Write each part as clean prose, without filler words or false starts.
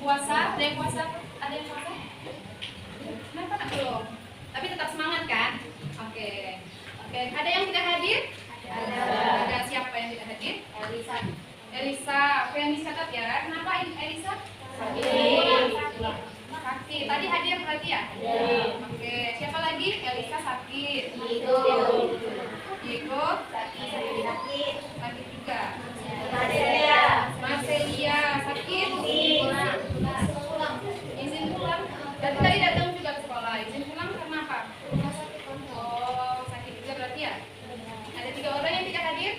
puasa? Ada yang puasa? Ada yang puasa? Kenapa nak belum? Tapi tetap semangat kan? Oke. Oke. Ada yang tidak hadir? Ada. Siapa yang tidak hadir? Elisa. Apa yang dicatat ya? Kenapa Elisa? Sakit. Tadi hadir lagi ya? Oke. Siapa lagi? Elisa sakit. Diego sakit juga. Marcelia sakit. Izin pulang. Dan tadi datang juga ke sekolah. Izin pulang karena apa? Oh, sakit juga berarti ya? Ada 3 orang yang tidak hadir?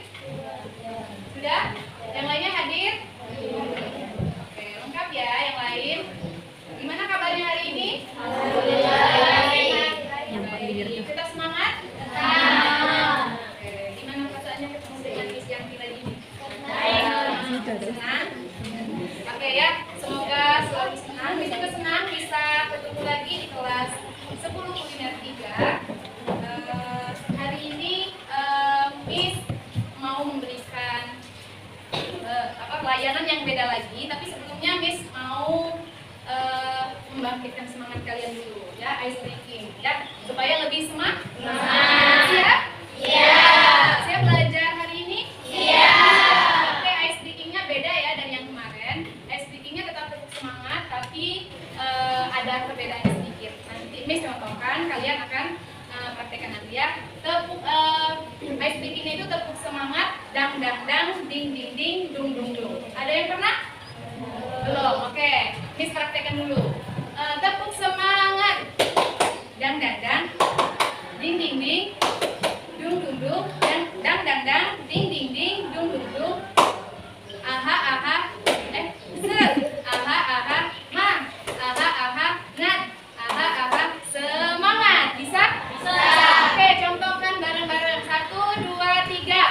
Sudah? Yang lainnya hadir? Oke, lengkap ya yang lain. Gimana kabarnya hari ini? Baik. Kita semangat? Oke, gimana perasaannya ketemu dengan Miss Yanti lagi ini? Senang? Oke ya, semoga selalu senang. Miss juga senang bisa ketemu lagi di kelas 10 kuliner 3. Hari ini Miss mau memberikan layanan yang beda lagi, tapi sebelumnya Miss mau membangkitkan semangat kalian dulu ya, ice breaking ya, supaya lebih semangat. Siap? Iya. Siap belajar hari ini? Iya. Oke, ice breakingnya beda ya dari yang kemarin. Ice breakingnya tetap semangat, tapi ada perbedaannya sedikit. Nanti Miss contohkan, kalian akan praktekkan nanti ya. Tepuk ice breakingnya itu tepuk semangat, dang dang dang, ding ding ding, dung dung dung. Ada yang pernah? Belum. Oke, Miss praktekkan dulu. Tepuk semangat, dang dang dang, ding ding ding, dung dung dung, dan dang dang dang, ding ding ding, dung dung dung. Aha aha, ser, aha aha, ma, aha aha, nat, aha aha, semangat. Bisa? Bisa. Oke, contohkan bareng-bareng. 1, 2, 3.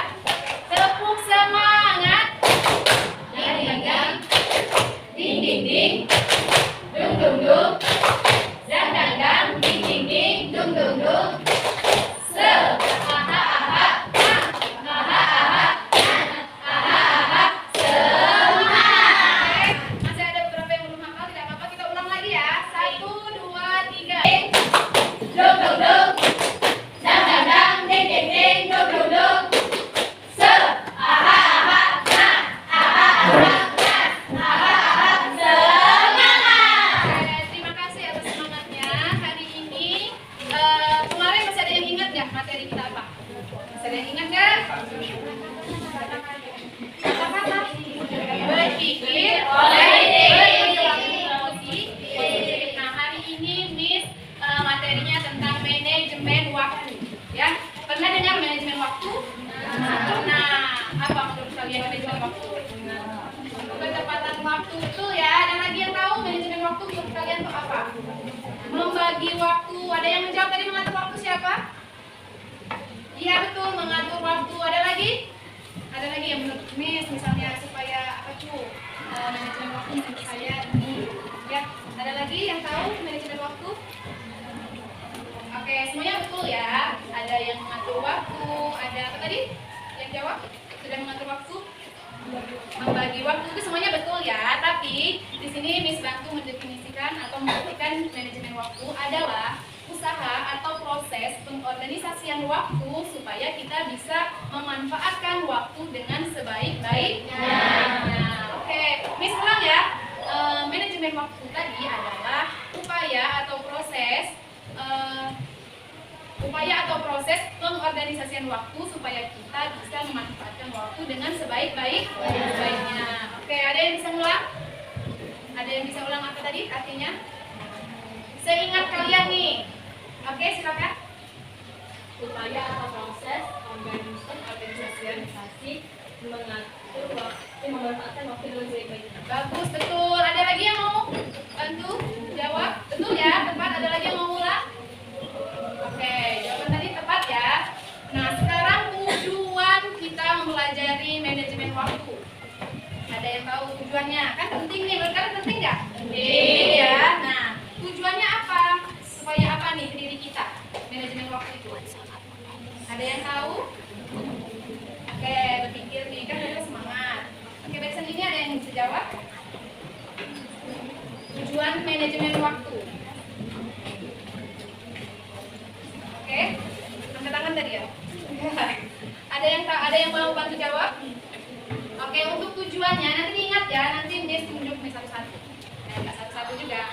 Tepuk semangat, ding ding dang, ding ding ding, dung dung dung, dang dang dang, ding ding ding, dung dung dung. Se, aha aha, ma, aha aha, aha aha, semangat. Masih ada beberapa yang belum hafal, tidak apa-apa, kita ulang lagi ya. 1, 2, 3. Dung dung dung, dang dang dang, ding ding ding, dung dung dung. Se, aha aha, ma, aha aha, terima kasih atas semangatnya. Hari ini kemarin masih ada yang ingat nggak materi kita apa? Masih ada yang ingat nggak? Kata-kata berpikir oleh positif. Nah, hari ini Miss materinya tentang manajemen waktu. Ya, pernah dengar manajemen waktu? Nah, apa menurut kalian manajemen waktu? Ketepatan waktu, betul ya. Ada lagi yang tahu manajemen waktu menurut kalian itu apa? Membagi waktu. Ada yang menjawab tadi mengatur waktu siapa? Iya betul, mengatur waktu. Ada lagi? Ada lagi yang menurut Miss misalnya supaya apa tuh manajemen waktu menurut saya ini. Ya, ada lagi yang tahu manajemen waktu? Oke, semuanya betul ya. Ada yang mengatur waktu. Ada apa tadi? Yang jawab? Sudah mengatur waktu? Membagi waktu itu semuanya betul ya, tapi di sini Miss bantu mendefinisikan atau mengartikan manajemen waktu adalah usaha atau proses pengorganisasian waktu supaya kita bisa memanfaatkan waktu dengan sebaik-baiknya. Nah, oke, Miss ulang ya. Manajemen waktu tadi adalah upaya atau proses pengorganisasian waktu supaya kita bisa memanfaatkan waktu dengan sebaik-baiknya. Oke, ada yang bisa ulang? Ada yang bisa ulang apa tadi artinya? Seingat kalian nih. Oke, silakan. Upaya atau proses organisasi mengatur waktu, memanfaatkan waktu dengan sebaik-baiknya. Bagus, betul. Ada lagi yang mau bantu jawab? Betul ya, tepat. Ada lagi yang mau ulang? Oke, jawaban tadi tepat ya. Nah, sekarang tujuan kita mempelajari manajemen waktu. Ada yang tahu tujuannya? Kan penting nih, menurut kalian penting nggak? Penting ya. Nah, tujuannya apa? Supaya apa nih ke diri kita? Manajemen waktu itu. Ada yang tahu? Oke, berpikir nih, kan ada semangat. Oke, barusan ini ada yang bisa jawab? tentang manajemen waktu. Oke, angkat tangan tadi ya. Ada yang mau bantu jawab? Oke, untuk tujuannya nanti diingat ya, nanti Miss tunjuk Miss satu-satu. Enggak satu-satu juga.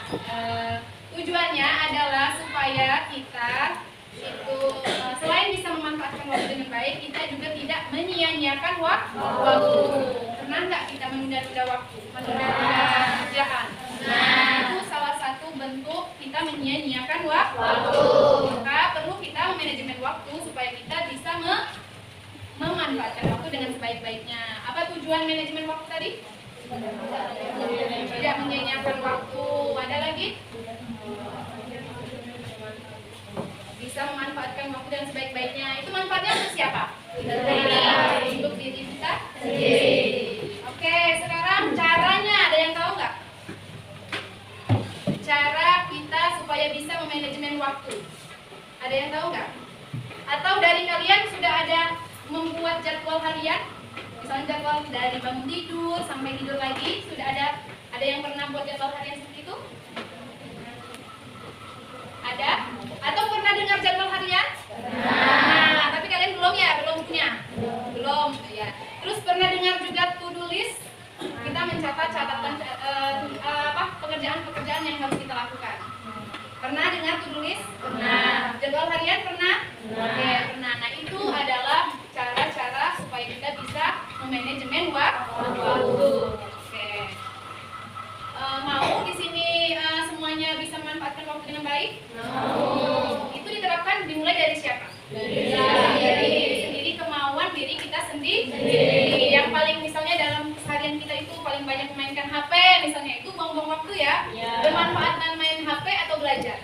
Tujuannya adalah supaya kita itu selain bisa memanfaatkan waktu dengan baik, kita juga tidak menyia-nyiakan waktu. Pernah nggak kita menunda-nunda waktu, menunda-nunda kerjaan? Nah, itu salah satu bentuk kita menyia-nyiakan waktu. Maka perlu kita manajemen waktu supaya kita bisa memanfaatkan waktu dengan sebaik-baiknya. Apa tujuan manajemen waktu tadi? Tidak menyia-nyiakan waktu. Ada lagi? Bisa memanfaatkan waktu dengan sebaik-baiknya. Itu manfaatnya untuk siapa? Untuk diri kita sendiri. Oke, sekarang caranya ada yang tahu nggak? Cara kita supaya bisa memanajemen waktu. Ada yang tahu nggak? Atau dari kalian sudah ada membuat jadwal harian? Misalnya jadwal dari bangun tidur sampai tidur lagi, sudah ada yang pernah buat jadwal harian seperti itu? Ada? Atau pernah dengar jadwal harian? Nah, tapi kalian belum ya? Belum punya? Belum ya. Terus pernah dengar juga to-do list? Kita mencatat catatan pekerjaan-pekerjaan yang harus kita lakukan. Pernah dengar to-do list? Pernah. Jadwal harian pernah? Oke, pernah. Nah, itu adalah cara-cara supaya kita bisa memanajemen waktu. Oke. Mau di sini semuanya bisa memanfaatkan waktu dengan baik? Itu diterapkan dimulai dari siapa? Dari diri sendiri, kemauan diri kita sendiri. Yang paling misalnya dalam keseharian kita itu paling banyak memainkan HP, misalnya itu buang-buang waktu ya. Bermanfaat dan main HP atau belajar?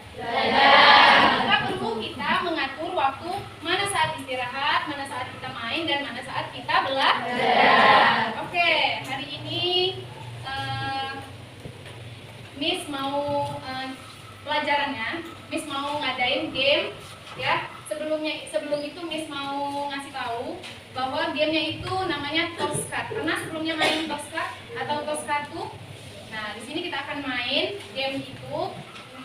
Maka perlu kita mengatur waktu mana saat istirahat, mana saat kita main, dan mana saat kita belajar. Oke, hari ini Miss mau pelajarannya, Miss mau ngadain game ya. Sebelum itu Miss mau ngasih tahu bahwa gamenya itu namanya Toscard. Pernah sebelumnya main Toscard atau Toscard? Nah, di sini kita akan main game itu.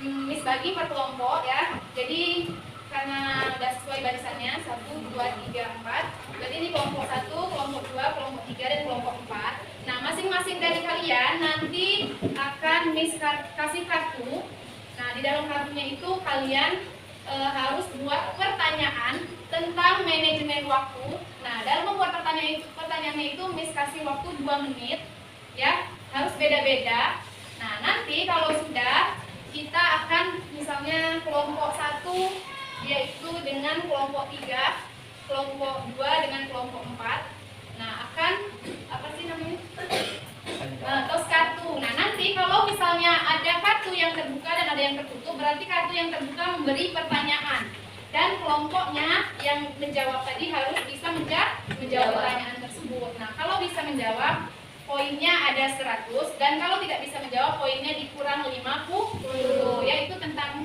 Miss bagi per kelompok ya. Jadi karena udah sesuai barisannya 1, 2, 3, 4. Berarti ini kelompok 1, kelompok 2, kelompok 3, dan kelompok 4. Nah, masing-masing dari kalian nanti akan Miss kasih kartu. Nah, di dalam kartunya itu kalian harus buat pertanyaan tentang manajemen waktu. Nah, dalam membuat pertanyaannya itu Miss kasih waktu 2 menit ya, harus beda-beda. Nah, nanti kalau sudah, kita akan misalnya kelompok 1 yaitu dengan kelompok 3, kelompok 2 dengan kelompok 4. Nah, akan apa sih namanya? Tos kartu. Nah, nanti kalau misalnya ada kartu yang terbuka dan ada yang tertutup, berarti kartu yang terbuka memberi pertanyaan. Dan kelompoknya yang menjawab tadi harus bisa menjawab pertanyaan tersebut. Nah, kalau bisa menjawab, poinnya ada 100, dan kalau tidak bisa menjawab, poinnya dikurang 50. Yaitu tentang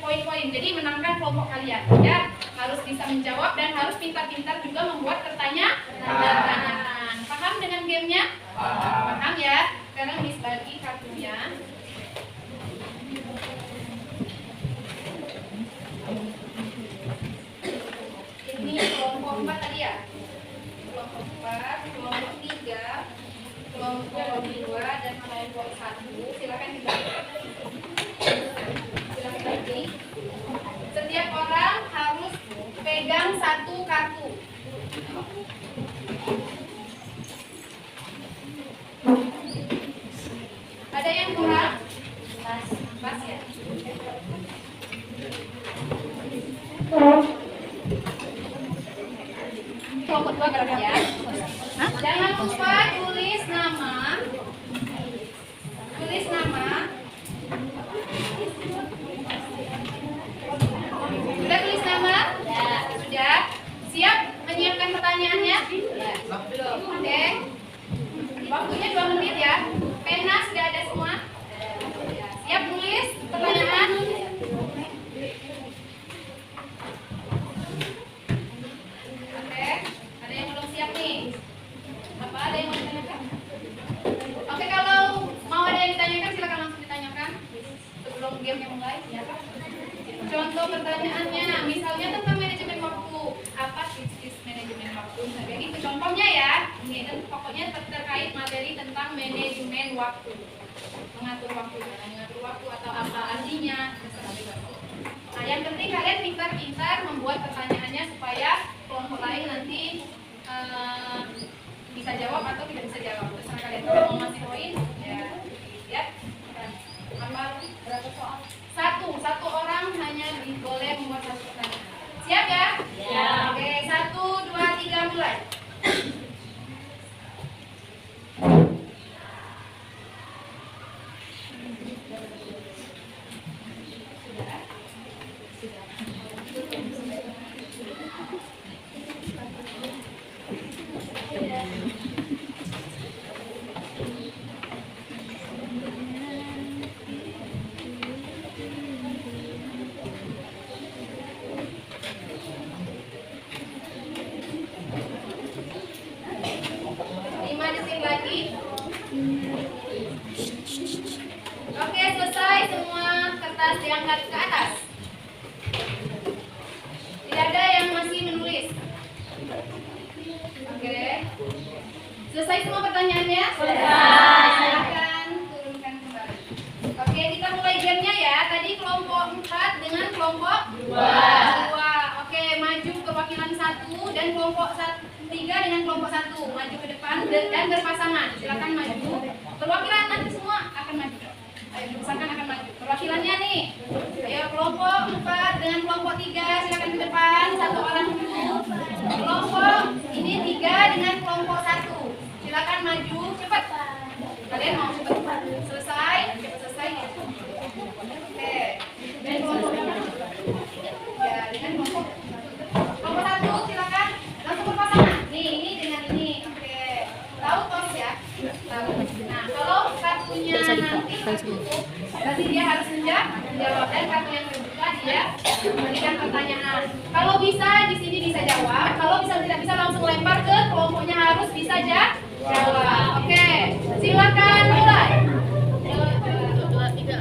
poin-poin. Jadi menangkan kelompok kalian. Ya, harus bisa menjawab dan harus pintar-pintar juga membuat pertanyaan. Paham dengan gamenya? Paham ya? Sekarang Miss bagi kartunya. Ini kelompok 4 tadi ya? Kelompok 4, kelompok 3, kelompok 2, dan kelompok 1. Silakan dibagi. Silakan bagi. Setiap orang harus pegang 1 kartu. Ada yang kurang? Pas ya? Kelompok 2 berapa ya? Jangan lupa tulis nama. Tulis nama. Sudah tulis nama? Ya. Sudah. Siap menyiapkan pertanyaannya? Ya. Belum. Oke. Waktunya 2 menit ya. Pena sudah ada semua? Ya. Siap nulis pertanyaan? Oke. Ada yang belum siap nih? Apa ada yang mau gamenya mulai, ya Pak? Contoh pertanyaannya, misalnya tentang manajemen waktu. Apa tips manajemen waktu? Nah, kayak gitu contohnya ya. Ini dan pokoknya terkait materi tentang manajemen waktu. Mengatur waktu, mengatur waktu atau apa artinya? Nah, yang penting kalian pintar-pintar membuat pertanyaannya supaya kelompok lain nanti bisa jawab atau tidak bisa jawab. Terserah kalian. Kalau mau ngasih poin, ya. Amal berapa soal? Satu orang hanya boleh membuat satu pertanyaan. Siap ya? Ya. Oke, 1, 2, 3 mulai. Oke, selesai semua kertas diangkat ke atas. Tidak ada yang masih menulis. Oke. Selesai semua pertanyaannya? Selesai. Silakan turunkan kembali. Oke, kita mulai gamenya ya. Tadi kelompok 4 dengan kelompok 2. Oke, maju perwakilan 1 dan kelompok 3 dengan kelompok 1. Maju ke depan dan berpasangan. Silakan maju. Perwakilan nanti semua akan maju. Ayo, misalkan akan maju. Perwakilannya nih. Ayo, kelompok 4 dengan kelompok 3. Silakan ke depan. Satu orang dulu. Kelompok ini 3 dengan kelompok 1. Silakan maju. Cepat. Kalian mau cepat? Selesai. Cepat selesai. Oke. Dan kelompok ya, dengan kelompok 1 silakan langsung berpasangan. Nih, ini dengan ini. Oke. Tahu tos ya? Tahu. Nah, kalau kartunya nanti tertutup, berarti dia harus menjawab, dan kartu yang terbuka dia memberikan pertanyaan. Kalau bisa di sini bisa jawab, kalau tidak bisa langsung lempar ke kelompoknya, harus bisa jawab. Oke, silakan mulai. 1, 2, 3.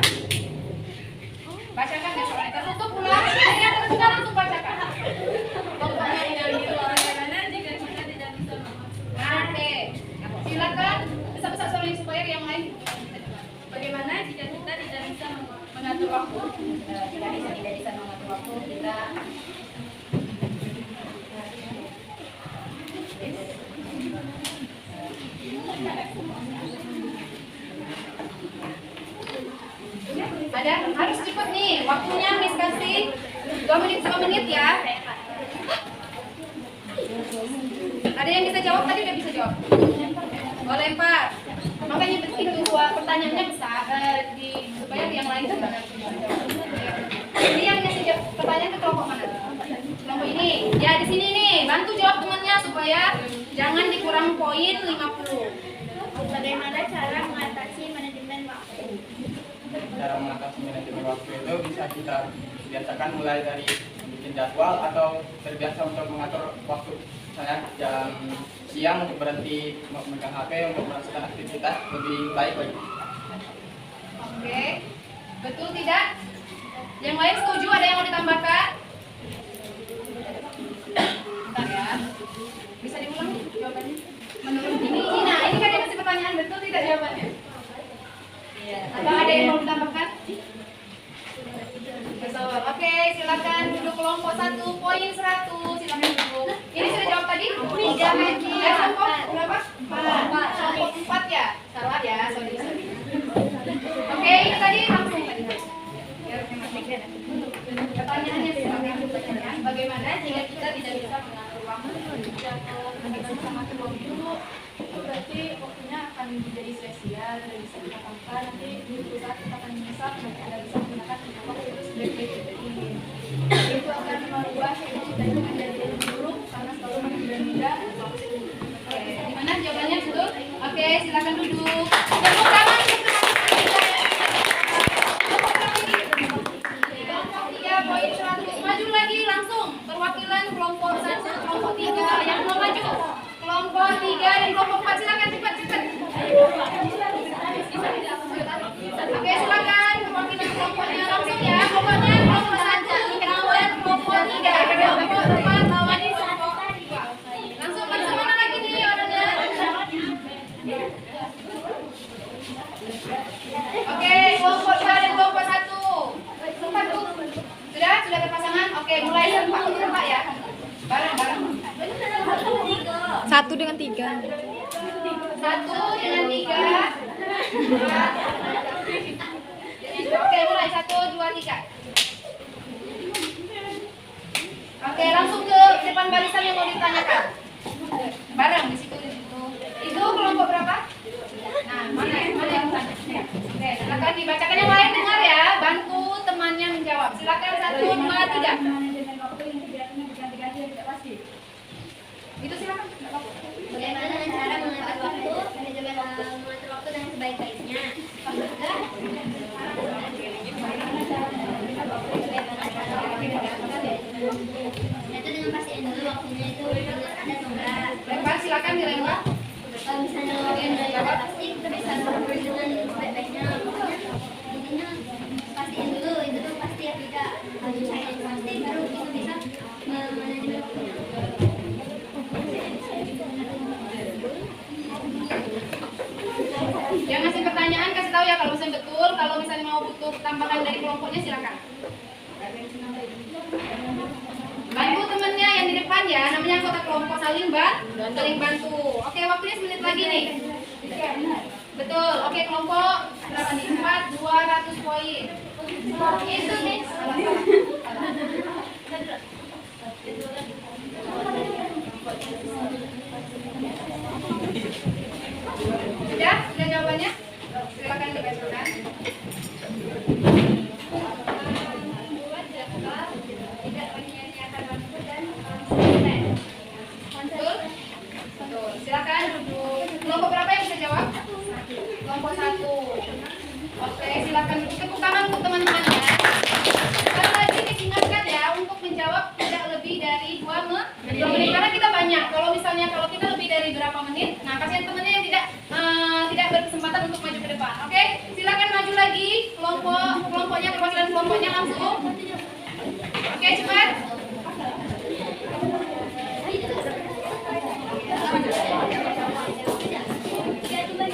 Bacakan ya, soalnya tertutup pula. Ini yang terbuka langsung bacakan. Kelompoknya ini bagaimana jika kita tidak bisa Oke, silakan besar-besar suara supaya yang lain. Bagaimana jika kita tidak bisa mengatur waktu? Tidak bisa mengatur waktu, kita ada, harus cepat nih. Waktunya Miss kasih 2 menit ya. Ada yang bisa jawab? Tadi udah bisa jawab. Oh, lempar. Makanya itu pertanyaannya besar supaya yang lain juga bisa jawab. Ini yang ngasih pertanyaan ke kelompok mana? Kelompok ini. Ya, di sini nih. Bantu jawab temannya supaya jangan dikurang poin 50. Bagaimana cara mengatasi manajemen waktu? Cara mengatasi manajemen waktu itu bisa kita biasakan mulai dari bikin jadwal atau terbiasa untuk mengatur waktu. Misalnya jam siang untuk berhenti memegang HP untuk melakukan aktivitas lebih baik lagi. Oke, betul tidak? Yang lain setuju? Ada yang mau ditambahkan? Bentar ya. Bisa diulang jawabannya? Menurut ini, nah ini kan yang masih pertanyaan, betul tidak jawabannya? Iya. Atau ada yang mau ditambahkan? Betul. Oke, silakan duduk kelompok 1, poin 100. Silakan duduk. Ini sudah jawab tadi? 3 lagi. Kelompok berapa? 4. Kelompok 4 ya? Salah ya, sorry. Oke, ini tadi langsung tadi. Pertanyaannya silakan pertanyaan. Bagaimana jika kita tidak bisa mengatur waktu? Kita bisa mengatur waktu dulu. Itu berarti waktunya akan menjadi sia-sia, tidak bisa kita lakukan. Nanti di saat kita akan menyesal, tidak bisa menggunakan waktu itu sebaik-baik kita ingin. Itu akan merubah hidup kita itu menjadi lebih buruk karena selalu menunda-nunda waktu. Oke, gimana jawabannya betul? Oke, silakan duduk. Tepuk tangan untuk kelompok 3 poin 100. Maju lagi langsung. Perwakilan kelompok 1, kelompok 3 yang mau maju. Kelompok 3 dan kelompok 4 silakan cepat. Oke, silakan perwakilan kelompoknya langsung. Sudah berpasangan? Oke, mulai serempak ya. Bareng-bareng. 1 dengan 3. 1 dengan 3. Oke, mulai 1, 2, 3. Oke, langsung ke depan barisan yang mau ditanyakan. Bareng di situ. Itu kelompok berapa? Nah, mana yang tanya? Oke, silakan dibacakan, yang lain dengar ya. Bantu temannya menjawab. Silakan 1, 2, 3. Itu silakan. Bagaimana cara mengatur waktu, manajemen mengatur waktu dengan sebaik-baiknya? Itu dengan pastiin dulu waktunya itu ada atau enggak. Lempar, silakan dilempar. Kalau misalnya waktunya udah pasti, kita bisa mengatur dengan sebaik-baiknya. Pokoknya intinya pastiin dulu itu tuh pasti ya tidak. Kalau misalnya itu pasti baru kita bisa manajemen waktunya. Yang ngasih pertanyaan kasih tahu ya kalau misalnya betul. Kalau misalnya mau butuh tambahan dari kelompoknya silakan. Bantu temennya yang di depan ya, namanya anggota kelompok, saling bantu. Oke, waktunya semenit lagi nih. Betul. Oke, kelompok berapa nih? 4, 200 poin. Itu nih. Sudah jawabannya? Silakan dibacakan. Betul? Betul. Silakan duduk. Kelompok berapa yang bisa jawab? Kelompok 1. Oke, silakan duduk. Tepuk tangan untuk teman-teman ya. Sekali lagi diingatkan ya untuk menjawab tidak lebih dari 2 menit karena kita banyak. Kalau misalnya kita lebih dari berapa menit, nah kasihan temannya yang tidak berkesempatan untuk maju ke depan. Oke, silakan maju lagi kelompoknya, perwakilan kelompoknya langsung. Oke, cepat.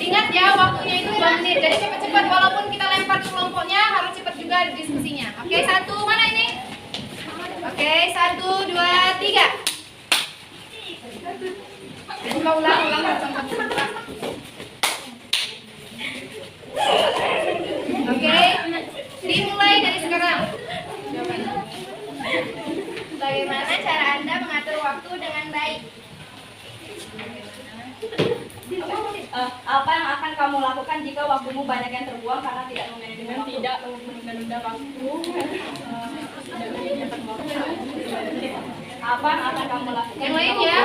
Ingat ya, waktunya itu 2 menit. Jadi cepat-cepat, walaupun kita lempar ke kelompoknya harus cepat juga diskusinya. Oke, 1, mana ini? Oke, 1, 2, 3. Ulang. Oke, dimulai dari sekarang. Bagaimana cara Anda mengatur waktu dengan baik? Apa yang akan kamu lakukan jika waktumu banyak yang terbuang karena tidak memanajemen, tidak menunda waktu? Apa yang akan kamu lakukan? Yang lain ya,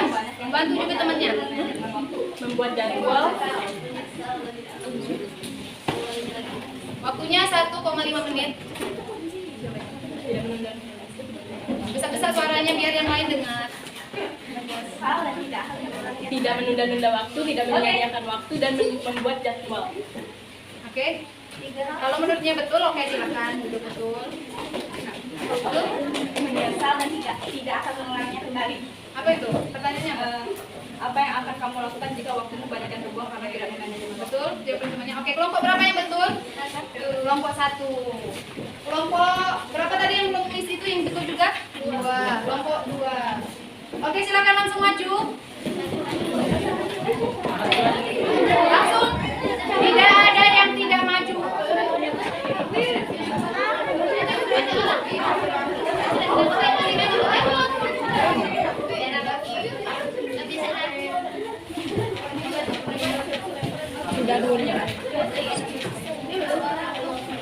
bantu juga temannya. Membuat jadwal. Waktunya 1,5 menit. Besar-besar suaranya biar yang lain dengar. Tidak menunda-nunda waktu, tidak menyia-nyiakan waktu, dan membuat jadwal. Oke. Kalau menurutnya betul, oke silakan duduk betul. Betul? Menyesal dan tidak akan mengulanginya kembali. Apa itu? Pertanyaannya apa? Apa yang akan kamu lakukan jika waktumu banyak yang terbuang karena tidak memanajemen? Betul? Jawaban temannya. Oke, kelompok berapa yang betul? Kelompok 1. Kelompok berapa tadi yang belum tulis itu yang betul juga? 2. Kelompok 2. Oke, silakan langsung maju. Langsung. Tidak ada yang tidak maju.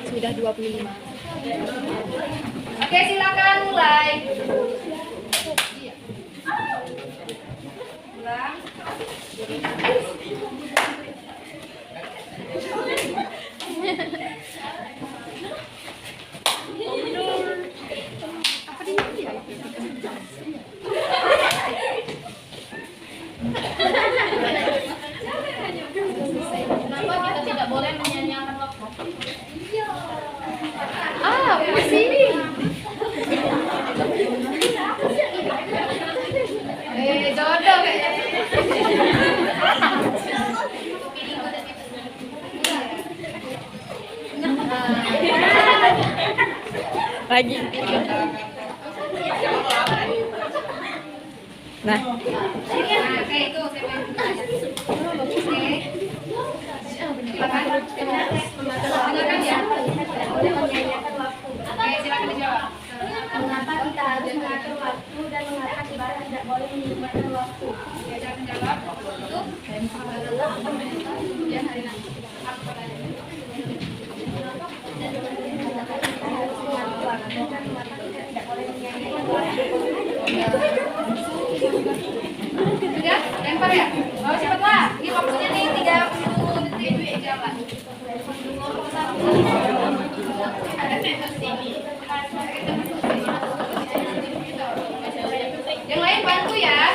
Sudah 25. Oke, silakan mulai. Ulang. Kenapa kita tidak boleh menyanyiakan waktu? Apa sih? Jodoh kayaknya. Lagi. Nah, oke itu saya mau tanya. Oke. Silakan. Silakan ya. Oke, silakan dijawab. Mengapa kita harus mengatur waktu dan mengapa kita tidak boleh menyempatkan waktu? Oke, silakan jawab. Itu. Ya, hari nanti. Sudah? Lempar ya? Oh, cepatlah. Ini waktunya nih 30 detik jalan. Yang lain bantu ya.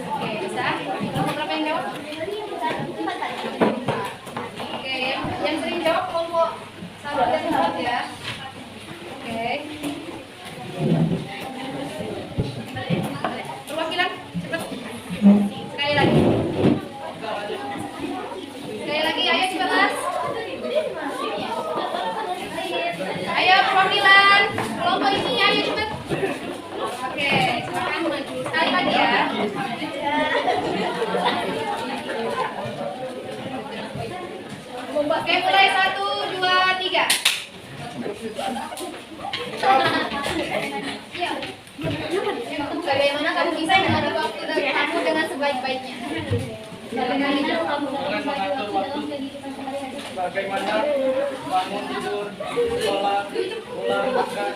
Oke, bisa. Berapa yang jawab? Oke, yang sering jawab kelompok 1 dan 4 ya. Oke. Perwakilan, cepat. Sekali lagi. Sekali lagi, ayo cepat. Ayo perwakilan, kelompok ini ayo cepat. Oke, silakan maju. Sekali lagi ya. Oke, mulai 1, 2, 3. Bagaimana kamu bisa mengatur waktu kamu dengan sebaik-baiknya? Dengan mengatur waktu bagaimana bangun tidur, sholat, pulang, makan.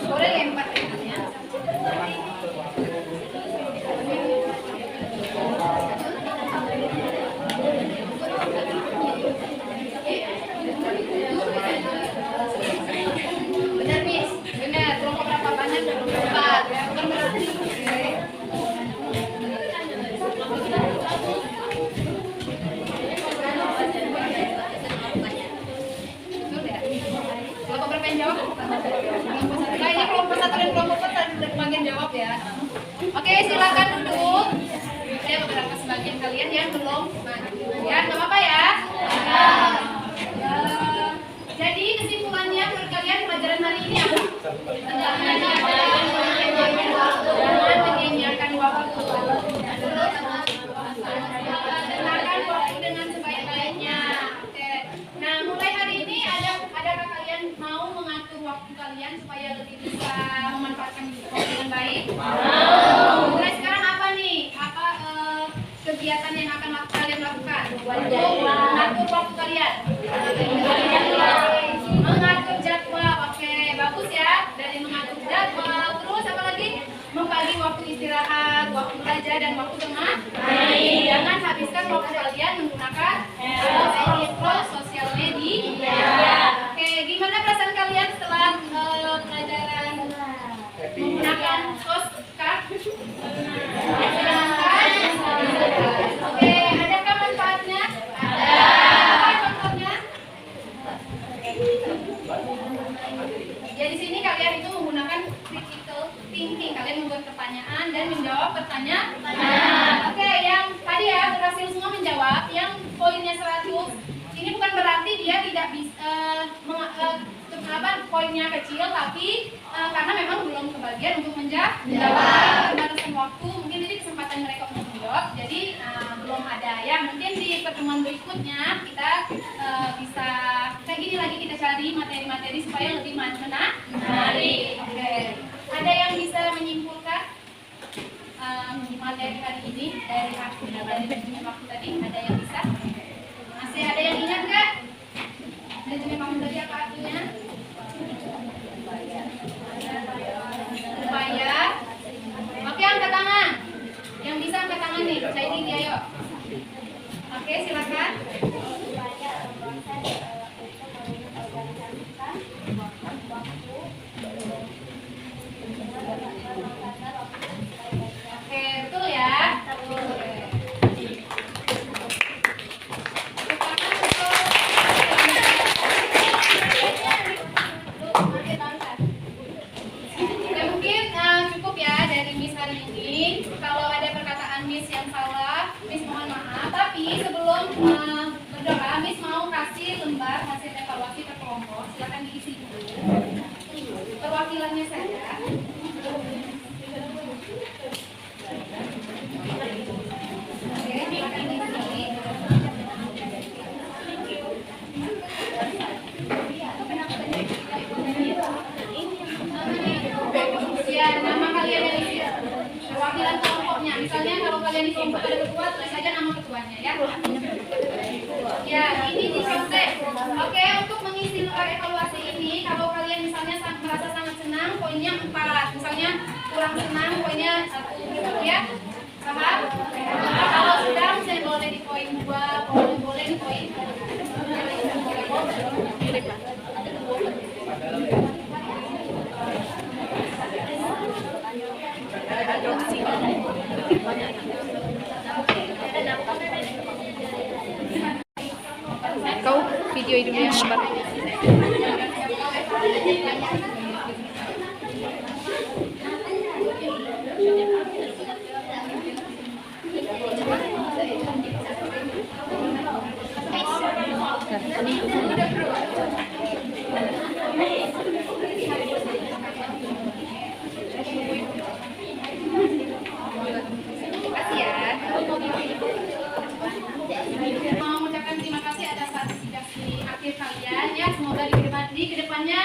Boleh lempar. Benar, Miss. Benar. Kelompok berapa banyak? 4. Bukan berarti. Betul ya? Kelompok berapa yang jawab? Kayaknya kelompok 1 dan kelompok 4 sudah bagian jawab ya. Oke, silakan duduk. Ada beberapa sebagian kalian yang belum maju. Ya, nggak apa-apa ya. Jadi kesimpulannya menurut kalian pelajaran hari ini apa? Jangan menyanyiakan waktu. Gunakan waktu dengan sebaik-baiknya. Oke. Nah, mulai hari ini adakah kalian mau mengatur waktu kalian supaya lebih bisa memanfaatkan waktu dengan baik? Mulai sekarang apa nih? Apa kegiatan yang akan kalian lakukan? Mengatur waktu kalian. Mengatur jadwal. Oke, bagus ya. Dari mengatur jadwal, terus apa lagi? Membagi waktu istirahat, waktu belajar dan waktu bermain. Jangan habiskan waktu kalian menggunakan sosial media. Oke, gimana perasaan kalian setelah pelajaran menggunakan sosmed? Menyenangkan? Oke, adakah manfaatnya? Apa contohnya? Ya, di sini kalian itu menggunakan critical thinking. Kalian membuat pertanyaan dan menjawab pertanyaan. Oke, yang tadi ya berhasil semua menjawab, yang poinnya 100. Ini bukan berarti dia tidak bisa poinnya kecil, tapi karena memang belum kebagian untuk menjawab. Batasan waktu, mungkin ini kesempatan mereka untuk menjawab. Jadi belum ada ya. Mungkin di pertemuan berikutnya kita bisa kayak gini lagi, kita cari materi-materi supaya lebih menarik. Oke. Ada yang bisa menyimpulkan materi hari ini dari manajemen waktu tadi? Ada yang bisa? Masih ada yang ingat nggak? Manajemen waktu tadi apa artinya? Upaya. Oke, angkat tangan. Yang bisa angkat tangan nih. Saya ini ayo. Oke, silakan. hasil evaluasi per kelompok, silakan diisi dulu. Perwakilannya saja. Oke, silakan diisi. Ya, nama kalian yang isi. Perwakilan kelompoknya. Misalnya kalau kalian di kelompok ada ketua, tulis saja nama ketuanya ya. Ya, ini dicontek. Oke, untuk mengisi lembar evaluasi ini, kalau kalian misalnya merasa sangat senang, poinnya 4. Misalnya kurang senang, poinnya 1. Ya, paham? Kalau sudah, misalnya boleh di poin 2, boleh di poin 3. Kau video dulu yang gambar. Kasih ya. Mau mengucapkan terima kasih atas partisipasi akhir kalian ya. Semoga di kedepannya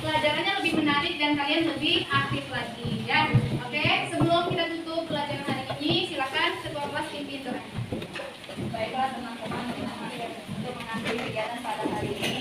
pelajarannya lebih menarik dan kalian lebih aktif lagi ya. Oke, sebelum kita tutup pelajaran hari ini, silakan ketua kelas pimpin doa. Baiklah teman-teman, untuk mengakhiri kegiatan pada hari ini,